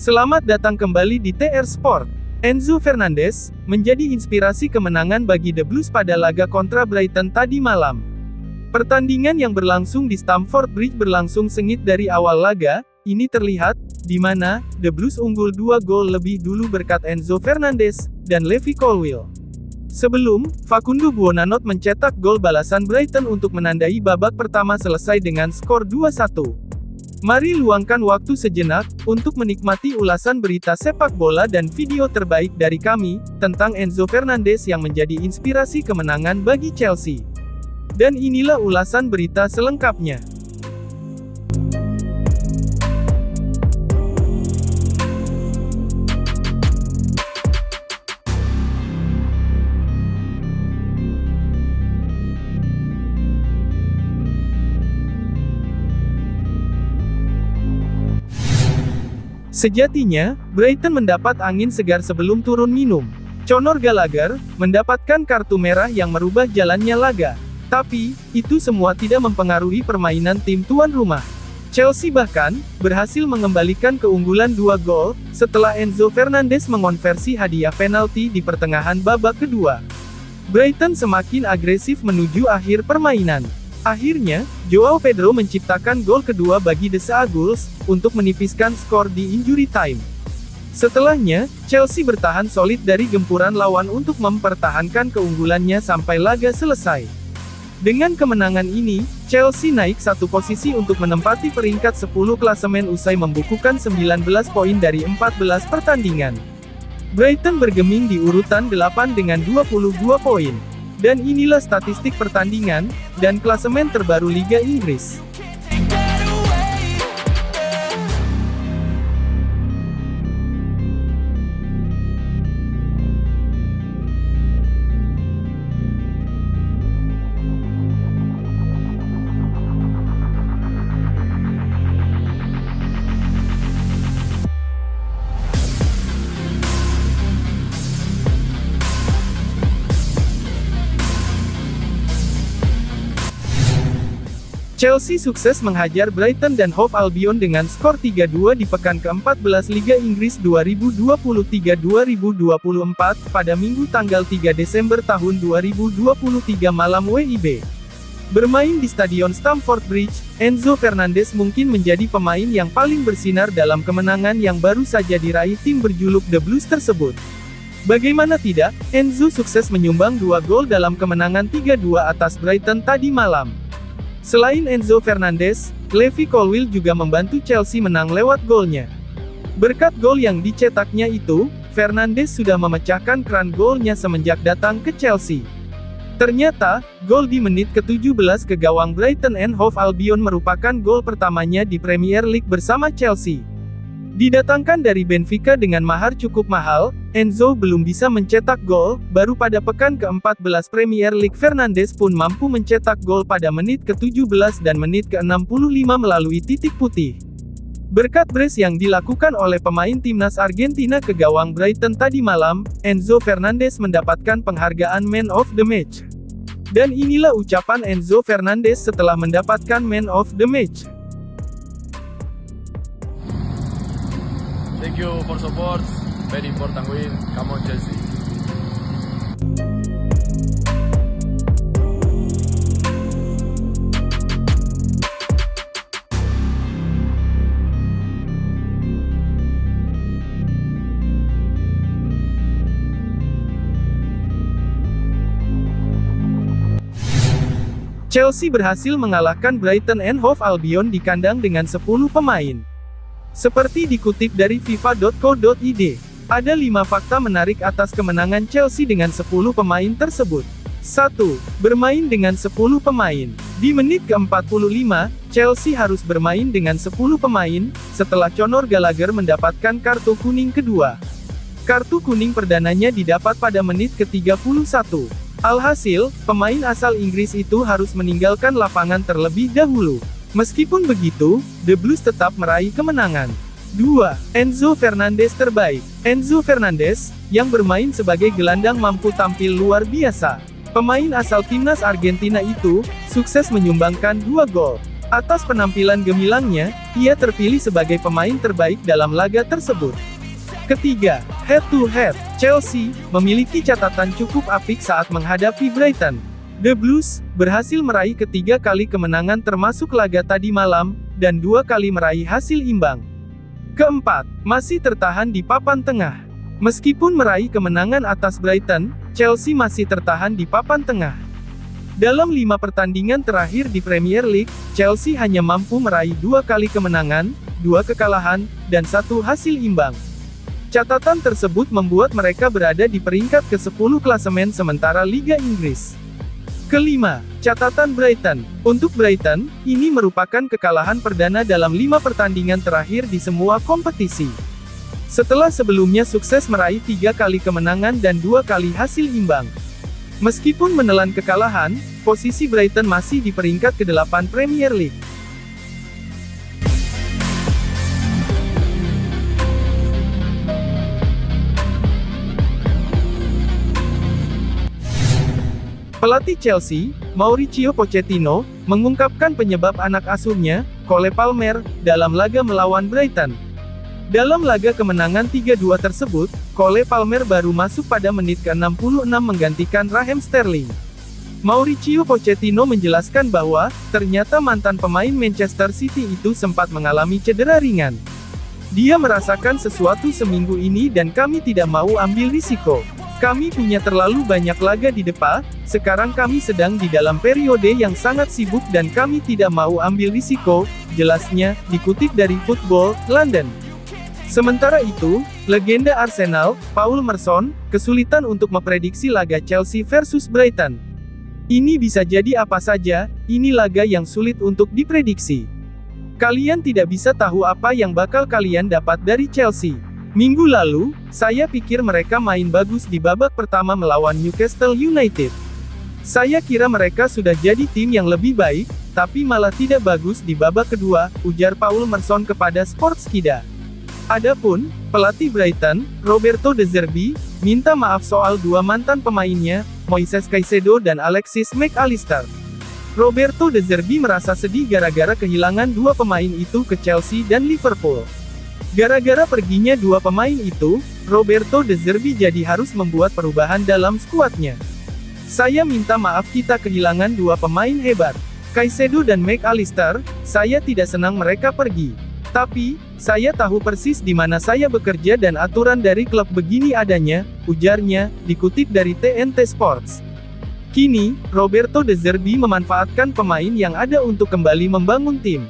Selamat datang kembali di TR Sport. Enzo Fernandez menjadi inspirasi kemenangan bagi The Blues pada laga kontra Brighton tadi malam. Pertandingan yang berlangsung di Stamford Bridge berlangsung sengit dari awal laga. Ini terlihat, di mana The Blues unggul 2 gol lebih dulu berkat Enzo Fernandez dan Levi Colwill. Sebelum, Facundo Buonanot mencetak gol balasan Brighton untuk menandai babak pertama selesai dengan skor 2-1. Mari luangkan waktu sejenak, untuk menikmati ulasan berita sepak bola dan video terbaik dari kami, tentang Enzo Fernandez yang menjadi inspirasi kemenangan bagi Chelsea. Dan inilah ulasan berita selengkapnya. Sejatinya, Brighton mendapat angin segar sebelum turun minum. Conor Gallagher mendapatkan kartu merah yang merubah jalannya laga. Tapi, itu semua tidak mempengaruhi permainan tim tuan rumah. Chelsea bahkan berhasil mengembalikan keunggulan 2 gol setelah Enzo Fernandez mengonversi hadiah penalti di pertengahan babak kedua. Brighton semakin agresif menuju akhir permainan. Akhirnya, Joao Pedro menciptakan gol kedua bagi The Seagulls, untuk menipiskan skor di injury time. Setelahnya, Chelsea bertahan solid dari gempuran lawan untuk mempertahankan keunggulannya sampai laga selesai. Dengan kemenangan ini, Chelsea naik 1 posisi untuk menempati peringkat 10 klasemen usai membukukan 19 poin dari 14 pertandingan. Brighton bergeming di urutan 8 dengan 22 poin. Dan inilah statistik pertandingan, dan klasemen terbaru Liga Inggris. Chelsea sukses menghajar Brighton dan Hove Albion dengan skor 3-2 di pekan ke-14 Liga Inggris 2023-2024, pada Minggu tanggal 3 Desember tahun 2023 malam WIB. Bermain di Stadion Stamford Bridge, Enzo Fernandez mungkin menjadi pemain yang paling bersinar dalam kemenangan yang baru saja diraih tim berjuluk The Blues tersebut. Bagaimana tidak, Enzo sukses menyumbang 2 gol dalam kemenangan 3-2 atas Brighton tadi malam. Selain Enzo Fernandez, Levi Colwill juga membantu Chelsea menang lewat golnya. Berkat gol yang dicetaknya itu, Fernandes sudah memecahkan keran golnya semenjak datang ke Chelsea. Ternyata, gol di menit ke-17 ke gawang Brighton and Hove Albion merupakan gol pertamanya di Premier League bersama Chelsea. Didatangkan dari Benfica dengan mahar cukup mahal, Enzo belum bisa mencetak gol. Baru pada pekan ke-14 Premier League Fernandes pun mampu mencetak gol pada menit ke-17 dan menit ke-65 melalui titik putih. Berkat brace yang dilakukan oleh pemain timnas Argentina ke gawang Brighton tadi malam, Enzo Fernandez mendapatkan penghargaan Man of the Match. Dan inilah ucapan Enzo Fernandez setelah mendapatkan Man of the Match. Thank you for support, very important win, come on Chelsea. Chelsea berhasil mengalahkan Brighton and Hove Albion di kandang dengan 10 pemain. Seperti dikutip dari FIFA.co.id, ada 5 fakta menarik atas kemenangan Chelsea dengan 10 pemain tersebut. 1. Bermain dengan 10 pemain. Di menit ke-45, Chelsea harus bermain dengan 10 pemain, setelah Conor Gallagher mendapatkan kartu kuning kedua. Kartu kuning perdananya didapat pada menit ke-31. Alhasil, pemain asal Inggris itu harus meninggalkan lapangan terlebih dahulu. Meskipun begitu, The Blues tetap meraih kemenangan. 2. Enzo Fernandez terbaik. Enzo Fernandez, yang bermain sebagai gelandang mampu tampil luar biasa. Pemain asal timnas Argentina itu, sukses menyumbangkan 2 gol. Atas penampilan gemilangnya, ia terpilih sebagai pemain terbaik dalam laga tersebut. Ketiga, head-to-head, Chelsea memiliki catatan cukup apik saat menghadapi Brighton. The Blues berhasil meraih ketiga kali kemenangan termasuk laga tadi malam, dan 2 kali meraih hasil imbang. Keempat, masih tertahan di papan tengah. Meskipun meraih kemenangan atas Brighton, Chelsea masih tertahan di papan tengah. Dalam 5 pertandingan terakhir di Premier League, Chelsea hanya mampu meraih 2 kali kemenangan, 2 kekalahan, dan 1 hasil imbang. Catatan tersebut membuat mereka berada di peringkat ke-10 klasemen sementara Liga Inggris. Kelima, catatan Brighton. Untuk Brighton, ini merupakan kekalahan perdana dalam 5 pertandingan terakhir di semua kompetisi. Setelah sebelumnya sukses meraih 3 kali kemenangan dan 2 kali hasil imbang. Meskipun menelan kekalahan, posisi Brighton masih di peringkat ke-8 Premier League. Pelatih Chelsea, Mauricio Pochettino, mengungkapkan penyebab anak asuhnya, Cole Palmer, dalam laga melawan Brighton. Dalam laga kemenangan 3-2 tersebut, Cole Palmer baru masuk pada menit ke-66 menggantikan Raheem Sterling. Mauricio Pochettino menjelaskan bahwa, ternyata mantan pemain Manchester City itu sempat mengalami cedera ringan. Dia merasakan sesuatu seminggu ini dan kami tidak mau ambil risiko. Kami punya terlalu banyak laga di depan, sekarang kami sedang di dalam periode yang sangat sibuk dan kami tidak mau ambil risiko, jelasnya, dikutip dari Football London. Sementara itu, legenda Arsenal, Paul Merson, kesulitan untuk memprediksi laga Chelsea versus Brighton. Ini bisa jadi apa saja, ini laga yang sulit untuk diprediksi. Kalian tidak bisa tahu apa yang bakal kalian dapat dari Chelsea. Minggu lalu, saya pikir mereka main bagus di babak pertama melawan Newcastle United. Saya kira mereka sudah jadi tim yang lebih baik, tapi malah tidak bagus di babak kedua, ujar Paul Merson kepada Sportskida. Adapun, pelatih Brighton, Roberto De Zerbi, minta maaf soal 2 mantan pemainnya, Moises Caicedo dan Alexis Mac Allister. Roberto De Zerbi merasa sedih gara-gara kehilangan 2 pemain itu ke Chelsea dan Liverpool. Gara-gara perginya 2 pemain itu, Roberto De Zerbi jadi harus membuat perubahan dalam skuadnya. Saya minta maaf kita kehilangan 2 pemain hebat. Caicedo dan Mac Allister, saya tidak senang mereka pergi. Tapi, saya tahu persis di mana saya bekerja dan aturan dari klub begini adanya, ujarnya, dikutip dari TNT Sports. Kini, Roberto De Zerbi memanfaatkan pemain yang ada untuk kembali membangun tim.